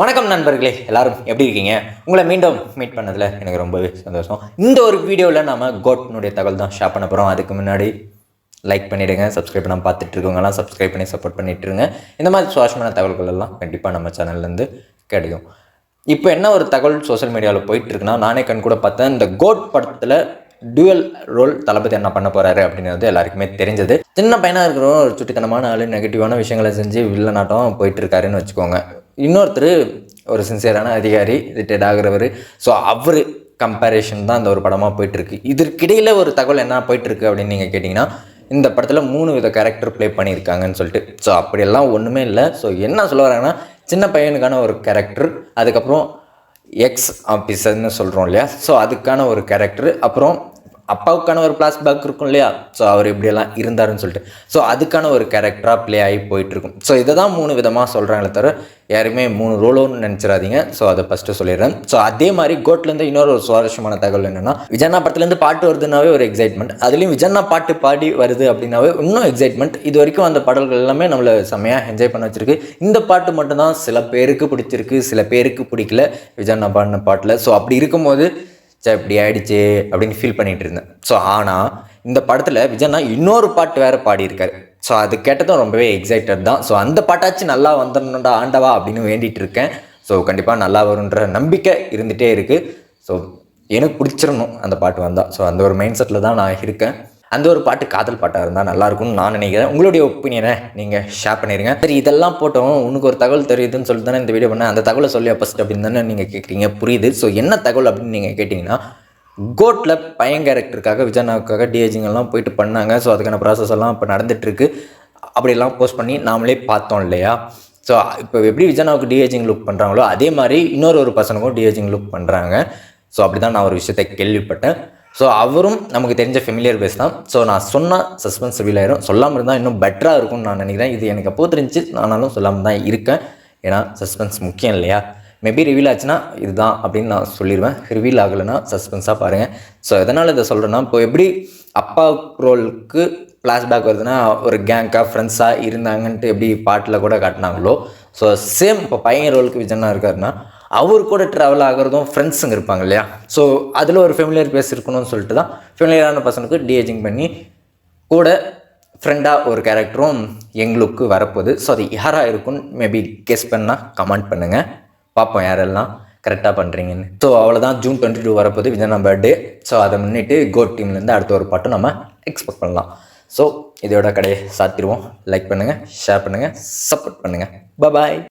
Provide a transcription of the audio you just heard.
வணக்கம் நண்பர்களே, எல்லாரும் எப்படி இருக்கீங்க? உங்களை மீண்டும் மீட் பண்ணதில் எனக்கு ரொம்பவே சந்தோஷம். இந்த ஒரு வீடியோவில் நம்ம கோட்னுடைய தகவல் தான் ஷேர் பண்ண போகிறோம். அதுக்கு முன்னாடி லைக் பண்ணிவிடுங்க. சப்ஸ்கிரைப் பண்ணாமல் பார்த்துட்டு இருக்கவங்கலாம் சப்ஸ்கிரைப் பண்ணி சப்போர்ட் பண்ணிட்டுருங்க. இந்த மாதிரி சுவாரஸ்யமான தகவல்கள் எல்லாம் கண்டிப்பாக நம்ம சேனல்லேருந்து கிடைக்கும். இப்போ என்ன ஒரு தகவல் சோஷியல் மீடியாவில் போயிட்டுருக்குன்னா, நானே கண் கூட பார்த்தேன். இந்த கோட் படத்தில் டுவல் ரோல் தளபதி என்ன பண்ண போகிறாரு அப்படின்றது எல்லாருக்குமே தெரிஞ்சது. சின்ன பையனாக இருக்கிறவங்க ஒரு சுட்டித்தனமான ஆள், நெகட்டிவான விஷயங்களை செஞ்சு வில்லனாட்டம் போயிட்டுருக்காருன்னு வச்சுக்கோங்க. இன்னொருத்தர் ஒரு சின்சியரான அதிகாரி, ரிட்டையர்ட் ஆகிறவர். ஸோ அவர் கம்பேரிஷன் தான் இந்த ஒரு படமாக போயிட்டுருக்கு. இதற்கிடையில் ஒரு தகவல் என்ன போயிட்டுருக்கு அப்படின்னு நீங்கள் கேட்டிங்கன்னா, இந்த படத்தில் 3 வித கேரக்டர் ப்ளே பண்ணியிருக்காங்கன்னு சொல்லிட்டு. ஸோ அப்படியெல்லாம் ஒன்றுமே இல்லை. ஸோ என்ன சொல்ல வராங்கன்னா, சின்ன பையனுக்கான ஒரு கேரக்டர், அதுக்கப்புறம் எக்ஸ் ஆஃபீஸர்னு சொல்கிறோம் இல்லையா, ஸோ அதுக்கான ஒரு கேரக்டர், அப்புறம் அப்பாவுக்கான ஒரு ஃப்ளாஷ்பேக் இருக்கும் இல்லையா, ஸோ அவர் இப்படியெல்லாம் இருந்தாருன்னு சொல்லிட்டு, ஸோ அதுக்கான ஒரு கேரக்டராக ப்ளே ஆகி போயிட்டுருக்கும். ஸோ இதை தான் 3 விதமாக சொல்கிறாங்களே தவிர யாருமே 3 ரோலோன்னு நினச்சிடாதீங்க. ஸோ அதை ஃபஸ்ட்டு சொல்லிடுறேன். ஸோ அதே மாதிரி கோட்லேருந்து இன்னொரு ஒரு சுவாரஸ்யமான தகவல் என்னென்னா, விஜயண்ணா படத்துலேருந்து பாட்டு வருதுனாவே ஒரு எக்ஸைட்மெண்ட், அதுலேயும் விஜயண்ணா பாட்டு பாடி வருது அப்படின்னாவே இன்னும் எக்ஸைட்மெண்ட். இது வரைக்கும் அந்த பாடல்கள் எல்லாமே நம்மளை செம்மையாக என்ஜாய் பண்ண வச்சுருக்கு. இந்த பாட்டு மட்டும்தான் சில பேருக்கு பிடிச்சிருக்கு, சில பேருக்கு பிடிக்கல விஜயண்ணா பாடின பாட்டில். ஸோ அப்படி இருக்கும்போது இப்படி ஆயிடுச்சு அப்படின்னு ஃபீல் பண்ணிட்டு இருந்தேன். ஸோ ஆனால் இந்த படத்தில் விஜயண்ணா இன்னொரு பாட்டு வேறு பாடியிருக்காரு. ஸோ அது கேட்டதும் ரொம்பவே எக்ஸைட்டட் தான். ஸோ அந்த பாட்டாச்சும் நல்லா வந்துடணுண்டா ஆண்டவா அப்படின்னு வேண்டிகிட்டு இருக்கேன். ஸோ கண்டிப்பாக நல்லா வரும்ன்ற நம்பிக்கை இருந்துகிட்டே இருக்குது. ஸோ எனக்கு பிடிச்சிடணும் அந்த பாட்டு வந்தால். ஸோ அந்த ஒரு மைண்ட் செட்டில் தான் நான் இருக்கேன். அந்த ஒரு பாட்டு காதல் பாட்டாக இருந்தால் நல்லாயிருக்கும்னு நான் நினைக்கிறேன். உங்களுடைய ஒப்பீனியனை நீங்கள் ஷேர் பண்ணிடுங்க. சரி, இதெல்லாம் போட்டோம் உனக்கு ஒரு தகவல் தெரியுதுன்னு சொல்லிட்டு தானே இந்த வீடியோ பண்ணேன். அந்த தகவலை சொல்லி ஃபஸ்ட் அப்படின்னு தானே நீங்கள் கேட்குறீங்க. புரியுது. ஸோ என்ன தகவல் அப்படின்னு நீங்கள் கேட்டிங்கன்னா, கோட்டில் பையன் கேரக்டருக்காக விஜயண்ணாவுக்காக டிஏஜிங்கெல்லாம் போயிட்டு பண்ணாங்க. ஸோ அதுக்கான ப்ராசஸ் எல்லாம் இப்போ நடந்துகிட்ருக்கு. அப்படியெல்லாம் போஸ்ட் பண்ணி நாமளே பார்த்தோம் இல்லையா. ஸோ இப்போ எப்படி விஜயண்ணாவுக்கு டிஏஜிங் லுக் பண்ணுறாங்களோ அதே மாதிரி இன்னொரு பர்சனுக்கும் டிஏஜிங் லுக் பண்ணுறாங்க. ஸோ அப்படி தான் நான் ஒரு விஷயத்தை கேள்விப்பட்டேன். ஸோ அவரும் நமக்கு தெரிஞ்ச ஃபெமிலியர் பேஸ் தான். ஸோ நான் சொன்னால் சஸ்பென்ஸ் ரிவீல் ஆயிரும். சொல்லாமல் இருந்தால் இன்னும் பெட்டராக இருக்கும்னு நான் நினைக்கிறேன். இது எனக்கு எப்போ தெரிஞ்சு, நானாலும் சொல்லாமல் தான் இருக்கேன். ஏன்னா சஸ்பென்ஸ் முக்கியம் இல்லையா. மேபி ரிவீல் ஆச்சுன்னா இதுதான் அப்படின்னு நான் சொல்லிடுவேன். ரிவீல் ஆகலைன்னா சஸ்பென்ஸாக பாருங்கள். ஸோ எதனால் இதை சொல்கிறேன்னா, இப்போ எப்படி அப்பா ரோலுக்கு ஃப்ளாஷ்பேக் வருதுன்னா ஒரு கேங்காக ஃப்ரெண்ட்ஸாக இருந்தாங்கன்ட்டு எப்படி பாட்டில் கூட காட்டினாங்களோ, ஸோ சேம் இப்போ பையன் ரோலுக்கு விஜயண்ணா இருக்காருன்னா அவர் கூட ட்ராவல் ஆகிறதும் ஃப்ரெண்ட்ஸுங்க இருப்பாங்க இல்லையா. ஸோ அதில் ஒரு ஃபெமிலியர் பேஸ் இருக்கணும்னு சொல்லிட்டு தான் ஃபெமிலியரான பர்சனுக்கு டிஏஜிங் பண்ணி கூட ஃப்ரெண்டாக ஒரு கேரக்டரும் எங்களுக்கு வரப்போகுது. ஸோ அது யாராக இருக்குன்னு மேபி கெஸ் பண்ணால் கமெண்ட் பண்ணுங்கள், பார்ப்போம் யாரெல்லாம் கரெக்டாக பண்ணுறீங்கன்னு. ஸோ அவ்வளோதான். June 22 வரப்போகுது விஜயண்ணா பர்த்டே. ஸோ அதை முன்னிட்டு கோட் டீம்லேருந்து அடுத்த ஒரு பாட்டும் நம்ம எக்ஸ்பெக்ட் பண்ணலாம். ஸோ இதோட கடையை சாத்திடுவோம். லைக் பண்ணுங்கள், ஷேர் பண்ணுங்கள், சப்போர்ட் பண்ணுங்கள். பாய்.